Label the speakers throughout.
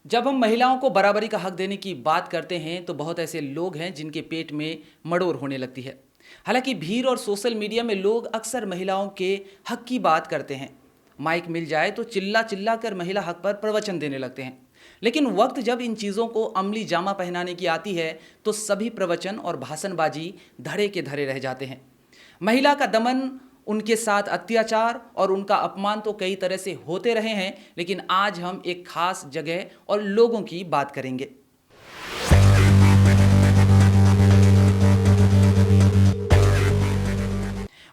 Speaker 1: जब हम महिलाओं को बराबरी का हक देने की बात करते हैं तो बहुत ऐसे लोग हैं जिनके पेट में मड़ोर होने लगती है। हालांकि भीड़ और सोशल मीडिया में लोग अक्सर महिलाओं के हक की बात करते हैं। माइक मिल जाए तो चिल्ला चिल्ला कर महिला हक पर प्रवचन देने लगते हैं। लेकिन वक्त जब इन चीज़ों को अमली जामा पहनाने की आती है तो सभी प्रवचन और भाषणबाजी धड़े के धड़े रह जाते हैं। महिला का दमन, उनके साथ अत्याचार और उनका अपमान तो कई तरह से होते रहे हैं, लेकिन आज हम एक खास जगह और लोगों की बात करेंगे।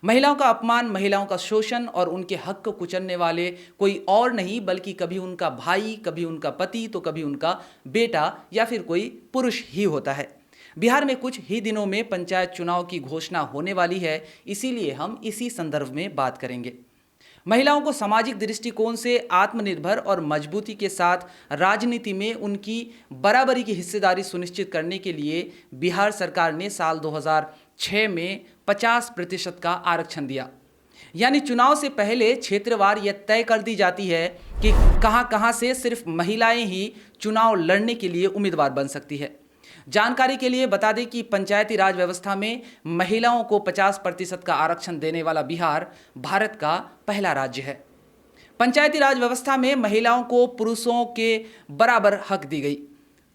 Speaker 1: महिलाओं का अपमान, महिलाओं का शोषण और उनके हक को कुचलने वाले कोई और नहीं बल्कि कभी उनका भाई, कभी उनका पति, तो कभी उनका बेटा या फिर कोई पुरुष ही होता है। बिहार में कुछ ही दिनों में पंचायत चुनाव की घोषणा होने वाली है, इसीलिए हम इसी संदर्भ में बात करेंगे। महिलाओं को सामाजिक दृष्टिकोण से आत्मनिर्भर और मजबूती के साथ राजनीति में उनकी बराबरी की हिस्सेदारी सुनिश्चित करने के लिए बिहार सरकार ने साल 2006 में 50% का आरक्षण दिया। यानी चुनाव से पहले क्षेत्रवार यह तय कर दी जाती है कि कहां कहां से सिर्फ महिलाएं ही चुनाव लड़ने के लिए उम्मीदवार बन सकती है। जानकारी के लिए बता दें कि पंचायती राज व्यवस्था में महिलाओं को 50% का आरक्षण देने वाला बिहार भारत का पहला राज्य है। पंचायती राज व्यवस्था में महिलाओं को पुरुषों के बराबर हक दी गई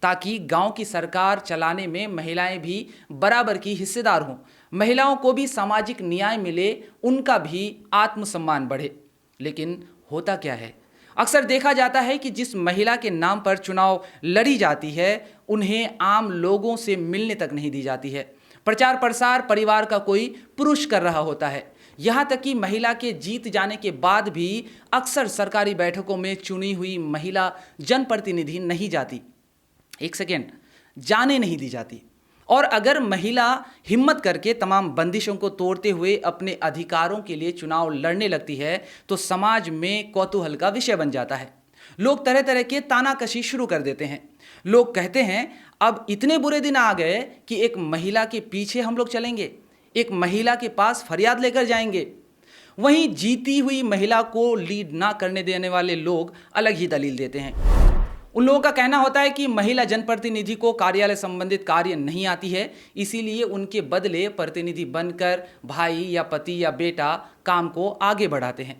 Speaker 1: ताकि गांव की सरकार चलाने में महिलाएं भी बराबर की हिस्सेदार हों, महिलाओं को भी सामाजिक न्याय मिले, उनका भी आत्मसम्मान बढ़े। लेकिन होता क्या है, अक्सर देखा जाता है कि जिस महिला के नाम पर चुनाव लड़ी जाती है उन्हें आम लोगों से मिलने तक नहीं दी जाती है। प्रचार प्रसार परिवार का कोई पुरुष कर रहा होता है। यहाँ तक कि महिला के जीत जाने के बाद भी अक्सर सरकारी बैठकों में चुनी हुई महिला जनप्रतिनिधि नहीं जाती, एक सेकेंड, जाने नहीं दी जाती। और अगर महिला हिम्मत करके तमाम बंदिशों को तोड़ते हुए अपने अधिकारों के लिए चुनाव लड़ने लगती है तो समाज में कौतूहल का विषय बन जाता है। लोग तरह तरह के तानाकशी शुरू कर देते हैं। लोग कहते हैं अब इतने बुरे दिन आ गए कि एक महिला के पीछे हम लोग चलेंगे, एक महिला के पास फरियाद लेकर जाएंगे। वहीं जीती हुई महिला को लीड ना करने देने वाले लोग अलग ही दलील देते हैं। उन लोगों का कहना होता है कि महिला जनप्रतिनिधि को कार्यालय संबंधित कार्य नहीं आती है, इसीलिए उनके बदले प्रतिनिधि बनकर भाई या पति या बेटा काम को आगे बढ़ाते हैं।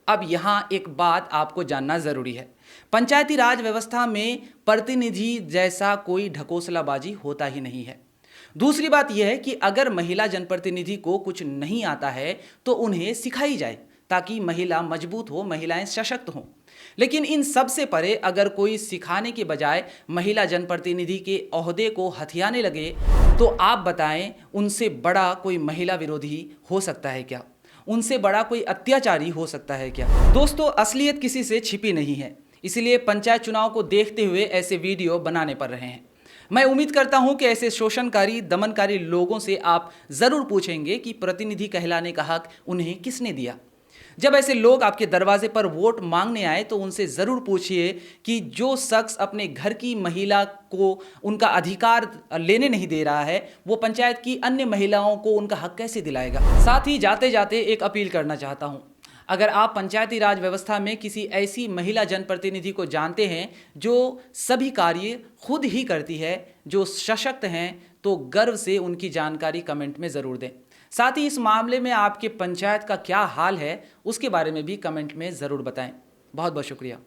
Speaker 1: अब यहाँ एक बात आपको जानना जरूरी है, पंचायती राज व्यवस्था में प्रतिनिधि जैसा कोई ढकोसलाबाजी होता ही नहीं है। दूसरी बात यह है कि अगर महिला जनप्रतिनिधि को कुछ नहीं आता है तो उन्हें सिखाई जाए ताकि महिला मजबूत हो, महिलाएं सशक्त हों। लेकिन इन सब से परे अगर कोई सिखाने के बजाय महिला जनप्रतिनिधि के ओहदे को हथियाने लगे तो आप बताएं उनसे बड़ा कोई महिला विरोधी हो सकता है क्या? उनसे बड़ा कोई अत्याचारी हो सकता है क्या? दोस्तों, असलियत किसी से छिपी नहीं है, इसलिए पंचायत चुनाव को देखते हुए ऐसे वीडियो बनाने पड़ रहे हैं। मैं उम्मीद करता हूं कि ऐसे शोषणकारी, दमनकारी लोगों से आप जरूर पूछेंगे कि प्रतिनिधि कहलाने का हक उन्हें किसने दिया। जब ऐसे लोग आपके दरवाजे पर वोट मांगने आए तो उनसे जरूर पूछिए कि जो शख्स अपने घर की महिला को उनका अधिकार लेने नहीं दे रहा है वो पंचायत की अन्य महिलाओं को उनका हक कैसे दिलाएगा। साथ ही जाते जाते एक अपील करना चाहता हूं, अगर आप पंचायती राज व्यवस्था में किसी ऐसी महिला जनप्रतिनिधि को जानते हैं जो सभी कार्य खुद ही करती है, जो सशक्त हैं, तो गर्व से उनकी जानकारी कमेंट में ज़रूर दें। साथ ही इस मामले में आपके पंचायत का क्या हाल है उसके बारे में भी कमेंट में ज़रूर बताएं। बहुत बहुत शुक्रिया।